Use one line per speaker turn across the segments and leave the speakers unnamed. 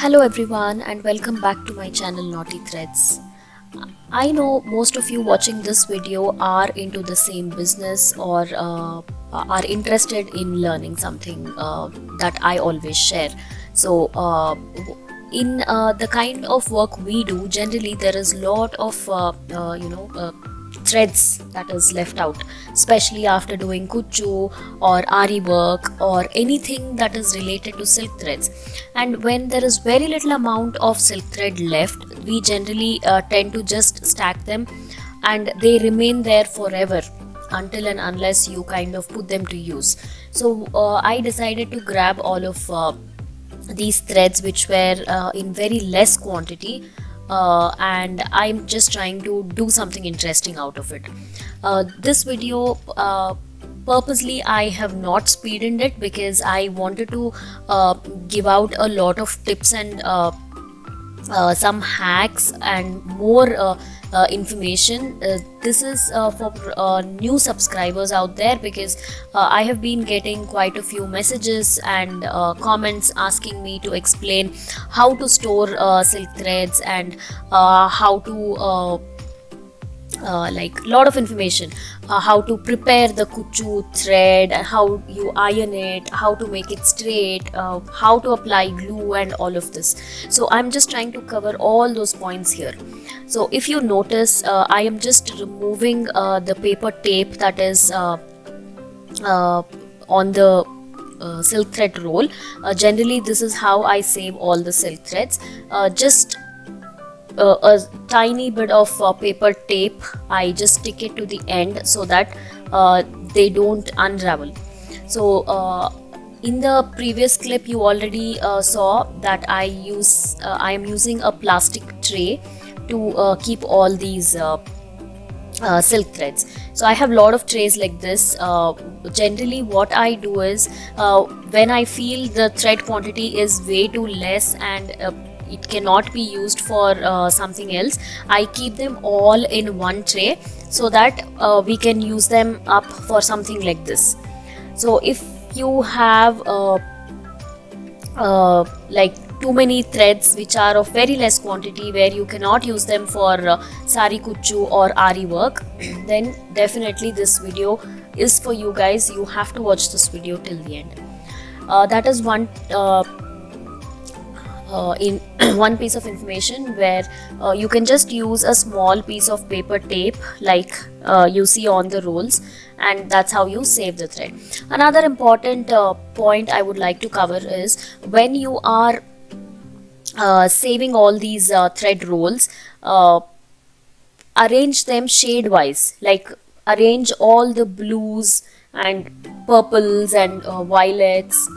Hello everyone and welcome back to my channel Knotty Threads. I know most of you watching this video are into the same business or are interested in learning something that I always share. So in the kind of work we do, generally there is lot of threads that is left out, especially after doing kuchu or ari work or anything that is related to silk threads. And when there is very little amount of silk thread left, we generally tend to just stack them, and they remain there forever until and unless you kind of put them to use. So I decided to grab all of these threads which were in very less quantity, and I'm just trying to do something interesting out of it. This video, purposely I have not speeded it because I wanted to give out a lot of tips and some hacks and more information. This is for new subscribers out there, because I have been getting quite a few messages and comments asking me to explain how to store silk threads and how to like lot of information, how to prepare the kuchu thread, how you iron it, how to make it straight, how to apply glue and all of this. So I'm just trying to cover all those points here. So if you notice, I am just removing the paper tape that is on the silk thread roll. Generally this is how I save all the silk threads. Just a tiny bit of paper tape, I just stick it to the end so that they don't unravel. So in the previous clip you already saw that I am using a plastic tray to keep all these silk threads. So I have a lot of trays like this. Generally what I do is, when I feel the thread quantity is way too less and it cannot be used for something else, I keep them all in one tray so that we can use them up for something like this. So if you have like too many threads which are of very less quantity, where you cannot use them for sari kuchu or ari work, then definitely this video is for you guys. You have to watch this video till the end. That is one in one piece of information, where you can just use a small piece of paper tape like you see on the rolls, and that's how you save the thread. Another important point I would like to cover is, when you are saving all these thread rolls, arrange them shade wise, like arrange all the blues and purples and violets,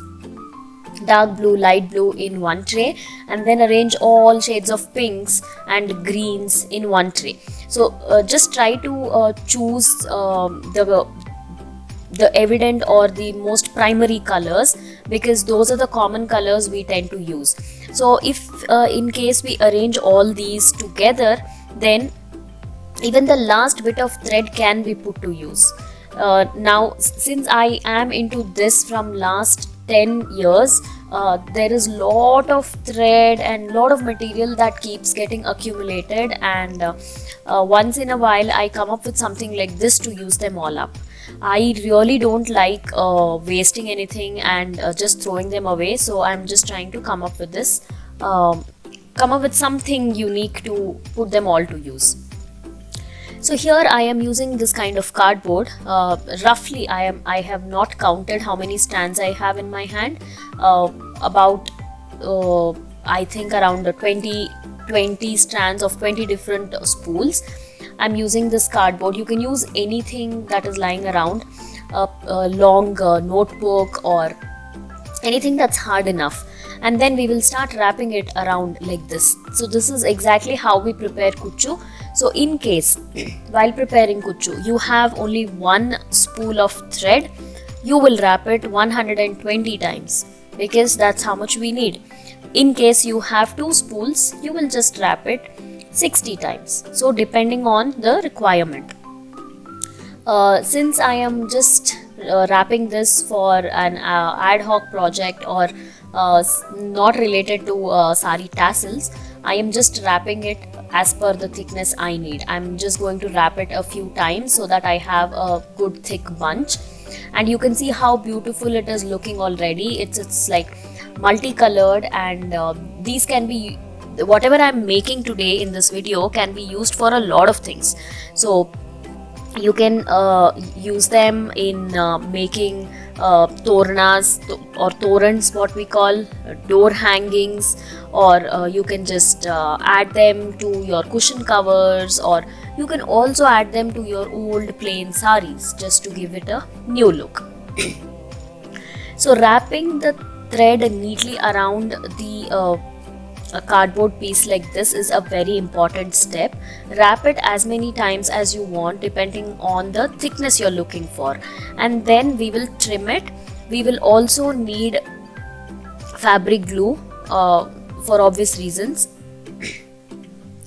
dark blue, light blue in one tray, and then arrange all shades of pinks and greens in one tray. So just try to choose the evident or the most primary colors, because those are the common colors we tend to use. So if in case we arrange all these together, then even the last bit of thread can be put to use. Now since I am into this from last 10 years, there is lot of thread and lot of material that keeps getting accumulated, and once in a while I come up with something like this to use them all up. I really don't like wasting anything and just throwing them away, so I'm just trying to come up with this, come up with something unique to put them all to use. So here I am using this kind of cardboard. Roughly I have not counted how many strands I have in my hand. About I think around 20 strands of 20 different spools. I'm using this cardboard. You can use anything that is lying around, a long notebook or anything that's hard enough, and then we will start wrapping it around like this. So this is exactly how we prepare kuchu. So in case while preparing kuchu you have only one spool of thread, you will wrap it 120 times, because that's how much we need. In case you have two spools, you will just wrap it 60 times. So depending on the requirement. Since I am just wrapping this for an ad hoc project, or not related to sari tassels. I am just wrapping it as per the thickness I need. I'm just going to wrap it a few times so that I have a good thick bunch. And you can see how beautiful it is looking already. It's like multicolored, and these can be, whatever I'm making today in this video can be used for a lot of things. So you can use them in making tornas or torrents, what we call door hangings, or you can just add them to your cushion covers, or you can also add them to your old plain saris just to give it a new look. So wrapping the thread neatly around the a cardboard piece like this is a very important step. Wrap it as many times as you want depending on the thickness you're looking for, and then we will trim it. We will also need fabric glue for obvious reasons.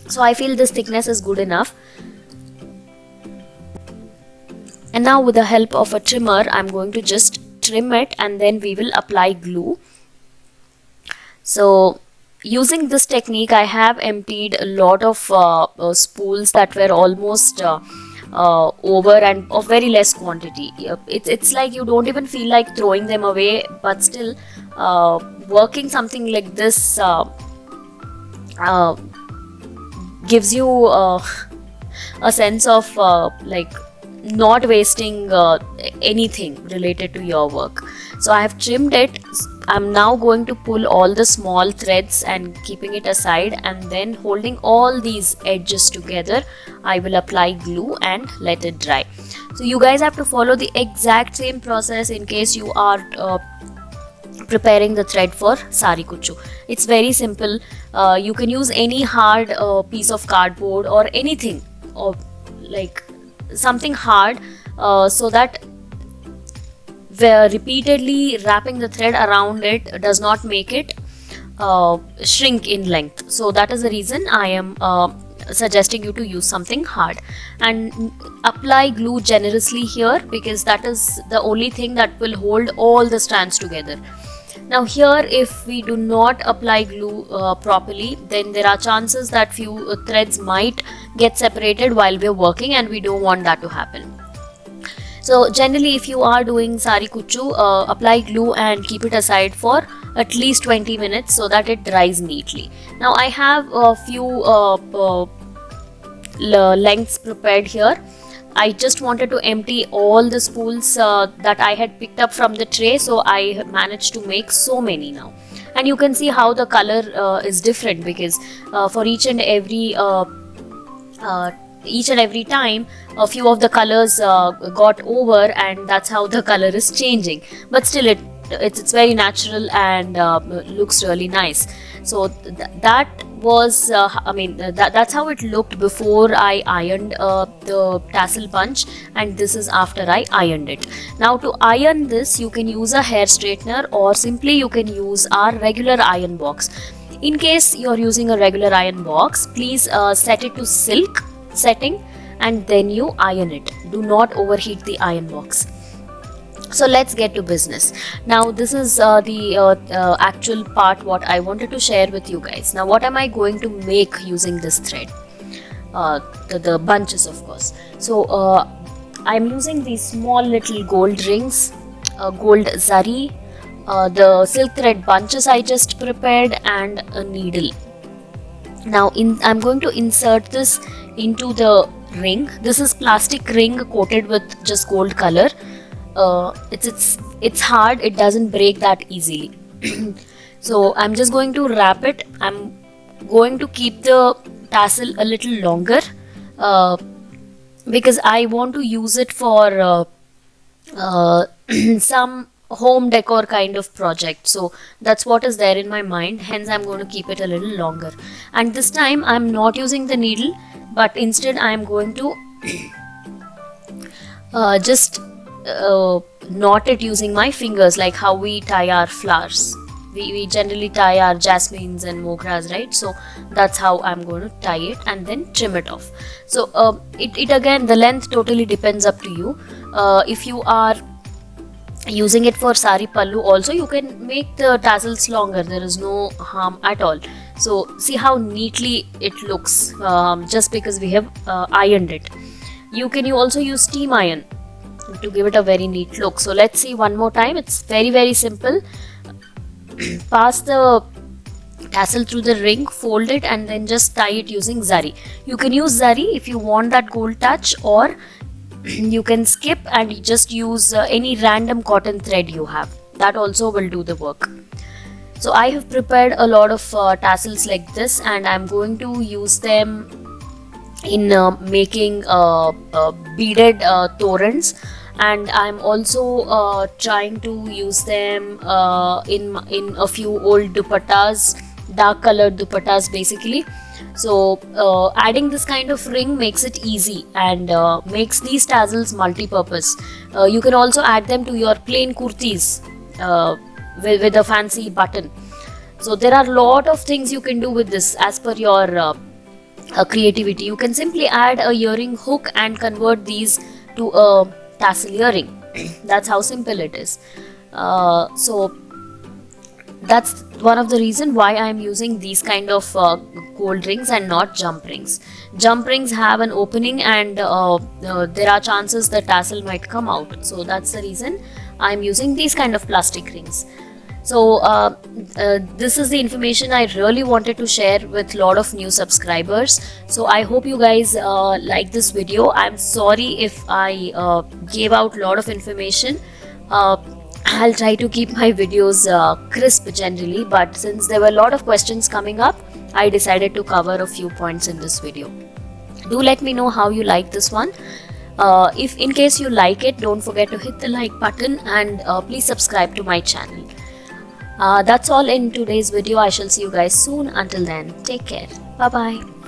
So I feel this thickness is good enough. And now with the help of a trimmer, I'm going to just trim it, and then we will apply glue. So using this technique, I have emptied a lot of spools that were almost over and of very less quantity. It's like you don't even feel like throwing them away, but still working something like this gives you a sense of like not wasting anything related to your work. So I have trimmed it. I'm now going to pull all the small threads and keeping it aside, and then holding all these edges together, I will apply glue and let it dry. So you guys have to follow the exact same process in case you are preparing the thread for sari kuchu. It's very simple. You can use any hard piece of cardboard or anything, or like something hard, so that repeatedly wrapping the thread around it does not make it shrink in length. So that is the reason I am suggesting you to use something hard, and apply glue generously here, because that is the only thing that will hold all the strands together. Now here, if we do not apply glue properly, then there are chances that few threads might get separated while we're working, and we don't want that to happen. So generally, if you are doing sari kuchu, apply glue and keep it aside for at least 20 minutes so that it dries neatly. Now I have a few lengths prepared here. I just wanted to empty all the spools that I had picked up from the tray, so I managed to make so many now. And you can see how the color is different, because for each and every time a few of the colors got over, and that's how the color is changing, but still it's very natural and looks really nice. So that was that's how it looked before I ironed the tassel bunch, and this is after I ironed it. Now to iron this, you can use a hair straightener, or simply you can use our regular iron box. In case you're using a regular iron box, please set it to silk setting and then you iron it. Do not overheat the iron box. So let's get to business. Now this is the actual part what I wanted to share with you guys. Now what am I going to make using this thread? The bunches, of course. So I'm using these small little gold rings, gold zari, the silk thread bunches I just prepared, and a needle. Now I'm going to insert this into the ring. This is plastic ring coated with just gold color. It's hard, it doesn't break that easily. So I'm just going to wrap it. I'm going to keep the tassel a little longer because I want to use it for some home decor kind of project. So that's what is there in my mind, hence I'm going to keep it a little longer. And this time I'm not using the needle, but instead I'm going to just knot it using my fingers, like how we tie our flowers. We generally tie our jasmines and mogras, right? So that's how I'm going to tie it and then trim it off. So it again, the length totally depends up to you. If you are using it for sari pallu also, you can make the tassels longer. There is no harm at all. So see how neatly it looks, just because we have ironed it. You can also use steam iron to give it a very neat look. So let's see one more time. It's very simple. Pass the tassel through the ring, fold it, and then just tie it using zari. You can use zari if you want that gold touch, or you can skip and just use any random cotton thread you have. That also will do the work. So I have prepared a lot of tassels like this, and I'm going to use them in making beaded torrents, and I'm also trying to use them in a few old dupattas, dark colored dupattas basically. So adding this kind of ring makes it easy and makes these tassels multi-purpose. You can also add them to your plain kurtis with a fancy button. So there are a lot of things you can do with this as per your creativity. You can simply add a earring hook and convert these to a tassel earring. That's how simple it is. So that's one of the reason why I am using these kind of gold rings and not jump rings. Jump rings have an opening, and there are chances the tassel might come out. So that's the reason I am using these kind of plastic rings. So this is the information I really wanted to share with a lot of new subscribers. So I hope you guys like this video. I'm sorry if I gave out a lot of information. I'll try to keep my videos crisp generally, but since there were a lot of questions coming up, I decided to cover a few points in this video. Do let me know how you like this one. If in case you like it, don't forget to hit the like button, and please subscribe to my channel. That's all in today's video. I shall see you guys soon. Until then, take care. Bye bye.